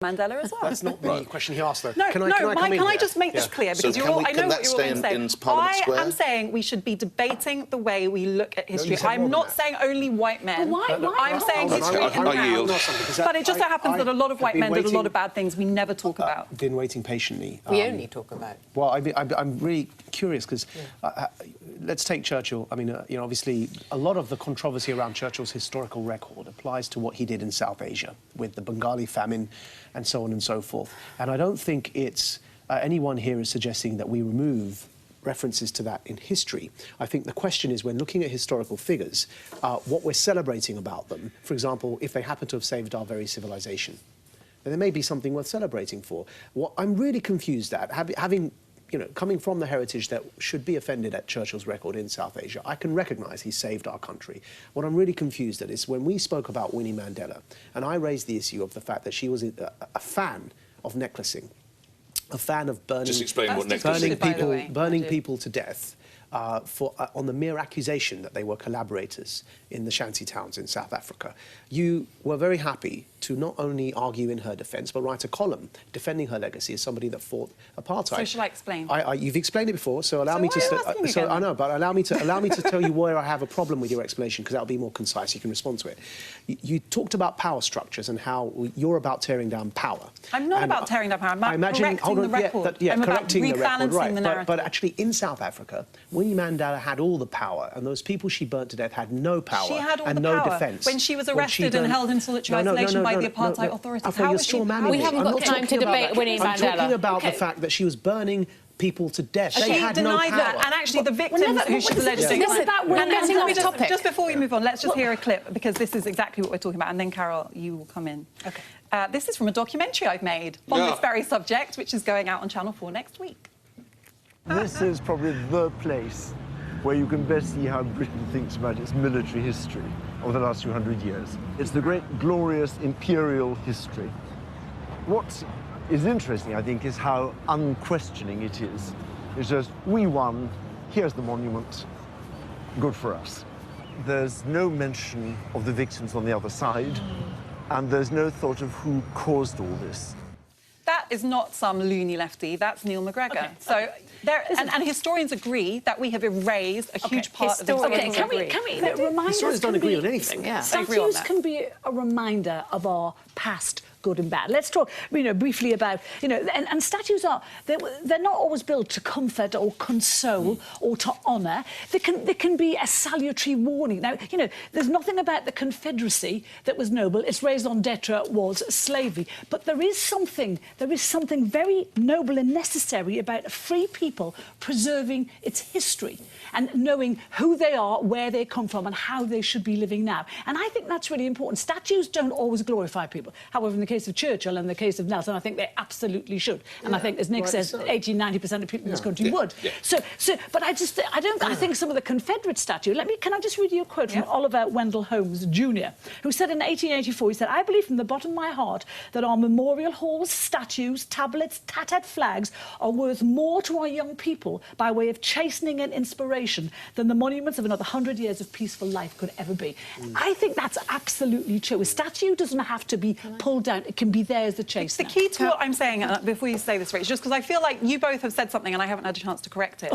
Mandela as well. That's not the question he asked, though. No, can I just make this clear? Because I know what you're all saying. I am saying we should be debating the way we look at history. I'm not saying only white men. I'm saying history in general. But it just so happens that a lot of white men did a lot of bad things we never talk about. I've been waiting patiently. We only talk about. Well, I'm really curious because let's take Churchill. I mean, you know, obviously, a lot of the controversy around Churchill's historical record applies to what he did in South Asia with the Bengali famine and so on and so forth. And I don't think it's anyone here is suggesting that we remove references to that in history. I think the question is, when looking at historical figures, what we're celebrating about them, for example, if they happen to have saved our very civilization, then there may be something worth celebrating for. What I'm really confused at, having you know, coming from the heritage that should be offended at Churchill's record in South Asia, I can recognise he saved our country. What I'm really confused at is when we spoke about Winnie Mandela, and I raised the issue of the fact that she was a fan of necklacing, a fan of burning, just explain what necklacing is. Burning people to death on the mere accusation that they were collaborators in the shanty towns in South Africa. You were very happy to not only argue in her defence, but write a column defending her legacy as somebody that fought apartheid. So shall I explain? You've explained it before, so allow me to. I know, but allow me to tell you where I have a problem with your explanation, because that'll be more concise. You can respond to it. You talked about power structures and how you're about tearing down power. I'm not about tearing down power. I'm about correcting the record. I'm about rebalancing the narrative. But actually, in South Africa, Winnie Mandela had all the power, and those people she burnt to death had no power and no defence. When she was arrested and held in solitary isolation by the apartheid authorities. How was she? We haven't got time to debate Winnie Mandela. I'm talking about the fact that she was burning people to death. They had no power. That, and actually the victims who she's alleged to... We're getting off topic. Just before we move on, let's just hear a clip, because this is exactly what we're talking about, and then, Carol, you will come in. OK. This is from a documentary I've made on this very subject, which is going out on Channel 4 next week. This is probably the place where you can best see how Britain thinks about its military history of the last 200 years. It's the great, glorious imperial history. What is interesting, I think, is how unquestioning it is. It's just, we won, here's the monument, good for us. There's no mention of the victims on the other side, and there's no thought of who caused all this. That is not some loony lefty, that's Neil McGregor. And historians agree that we have erased a huge part of the can we remind us? Historians don't agree on anything. Statues can be a reminder of our past, good and bad. Let's talk, briefly about, and statues they're not always built to comfort or console or to honour. They can be a salutary warning. Now, there's nothing about the Confederacy that was noble. Its raison d'etre was slavery. But there is something very noble and necessary about free people preserving its history and knowing who they are, where they come from, and how they should be living now. And I think that's really important. Statues don't always glorify people. However, in the case of Churchill and the case of Nelson, I think they absolutely should. And I think, as Nick says, 80–90% of people in this country would. But I think some of the Confederate statues... Can I just read you a quote from Oliver Wendell Holmes Jr., who said in 1884, he said, "I believe from the bottom of my heart that our memorial halls, statues, tablets, tattered flags are worth more to our young people by way of chastening and inspiration than the monuments of another 100 years of peaceful life could ever be." I think that's absolutely true. A statue doesn't have to be pulled down. It can be there as a chastener. The key to what I'm saying, before you say this, Rach, just because I feel like you both have said something and I haven't had a chance to correct it.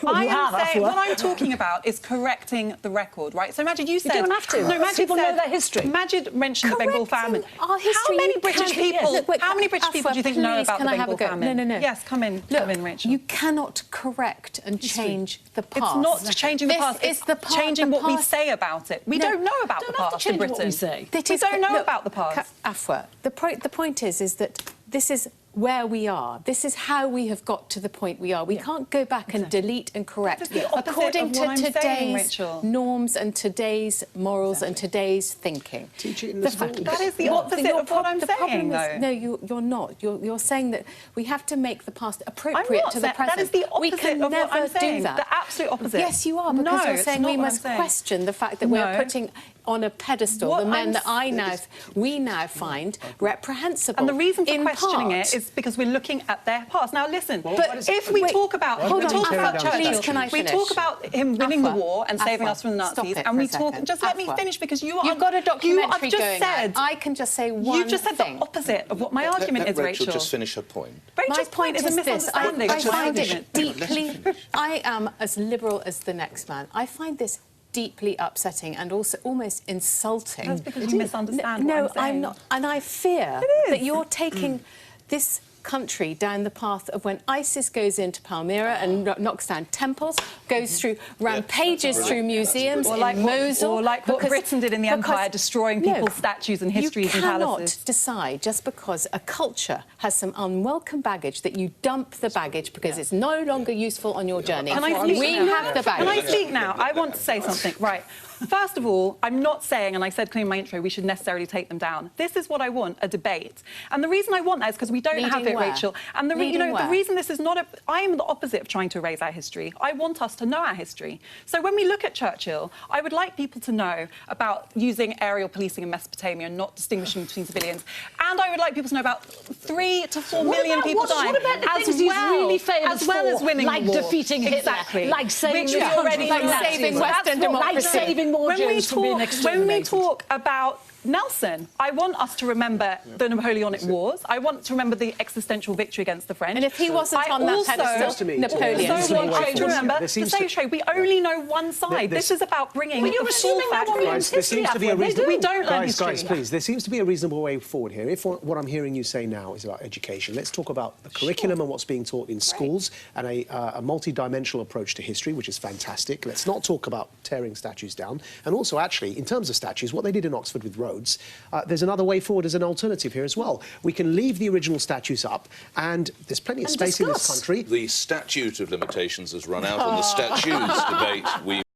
What I'm talking about is correcting the record, right? So imagine you said... You don't have to. No, people know their history. Majid mentioned the Bengal famine. Our history, how many British people do you think know about the Bengal famine? No. Yes, come in, Rachel. You cannot correct and change the past. It's not changing the past. It's changing what we say about it. We don't know about the past in Britain. We don't know about the past. Afua, the point is that this is where we are. This is how we have got to the point we are. We can't go back and delete and correct according to today's norms and today's morals and today's thinking. Teach it in the school. That is the opposite of what I'm saying, though. No, you're not. You're saying that we have to make the past appropriate to the present. That is the opposite of what I'm saying. Do that. The absolute opposite. Yes, you are, because you're saying we must question the fact that we're putting on a pedestal the men that we now find reprehensible. And the reason for questioning it is is because we're looking at their past. Now, listen, but if we talk about Churchill, can I we talk about him winning the war and saving us from the Nazis, and we talk. Just let me finish, because you've got a documentary going. I can just say one thing. You just said the opposite of what my argument is, Rachel. Just finish her point. Rachel's point is a misunderstanding. I find it deeply. I am as liberal as the next man. I find this deeply upsetting and also almost insulting. That's because you misunderstand what I'm saying. I'm not, and I fear that you're taking this country down the path of when ISIS goes into Palmyra and knocks down temples, goes through rampages through museums in Mosul. Or like what Britain did in the Empire, destroying people's statues and histories and palaces. You cannot decide just because a culture has some unwelcome baggage that you dump the baggage because it's no longer useful on your journey. We have the baggage. Can I speak now? I want to say something. Right. First of all, I'm not saying, and I said clearly in my intro, we should necessarily take them down. This is what I want, a debate. And the reason I want that is because we don't have it, Rachel. And the reason this is not I am the opposite of trying to erase our history. I want us to know our history. So when we look at Churchill, I would like people to know about using aerial policing in Mesopotamia and not distinguishing between civilians. And I would like people to know about 3 to 4 million people dying. What about the things he's really famous as well as winning like the war. Defeating Hitler, exactly. like saving the country, like saving Western democracy, like saving more Jews from being exterminated. When we talk about Nelson, I want us to remember the Napoleonic Wars. I want to remember the existential victory against the French. And if he wasn't on that pedestal, Napoleon. I also want us to remember the same show. We only know one side. This is about bringing the full fact. There seems to be a reasonable... We don't learn history. Guys, please, there seems to be a reasonable way forward here. If what I'm hearing you say now is about education, let's talk about the curriculum and what's being taught in schools and a multi-dimensional approach to history, which is fantastic. Let's not talk about tearing statues down. And also, actually, in terms of statues, what they did in Oxford with Rhodes, there's another way forward as an alternative here as well. We can leave the original statues up, and there's plenty of space in this country. The statute of limitations has run out on the statues debate.